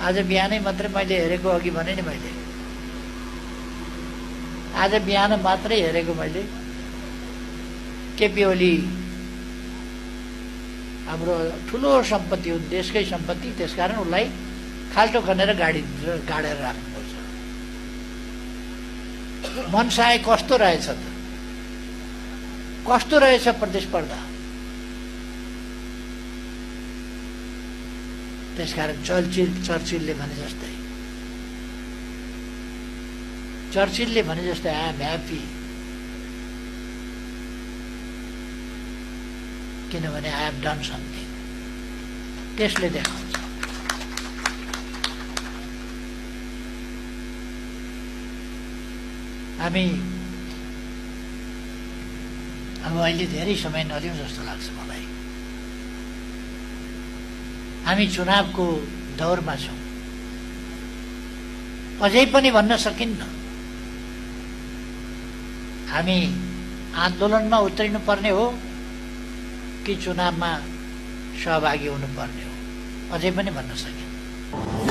आज बिहानै मात्रै मैले हेरेको, अघि भने नि मैले, आज बिहान मात्रै हेरेको मैले, केपी ओली हाम्रो ठुलो सम्पत्ति हो, देशकै सम्पत्ति, त्यसकारण उसलाई खाल्टो खनेर गाडी गाडेर राख्नुपर्छ। मनसाय कस्तो रहेछ त, कस्तो रहेछ प्रतिस्पर्धा। त्यसकारण चर्चिलले भने जस्तै, चर्चिलले भने जस्तै आई एम ह्याप्पी, किनभने आई हेभ डन समथिङ। त्यसले देखाउँछ। हामी अब अहिले धेरै समय नलिउँ जस्तो लाग्छ मलाई। हामी चुनावको दौरमा छौँ। अझै पनि भन्न सकिन्न हामी आन्दोलनमा उत्रिनु पर्ने हो कि चुनावमा सहभागी हुनुपर्ने हो, अझै पनि भन्न सकिन्न।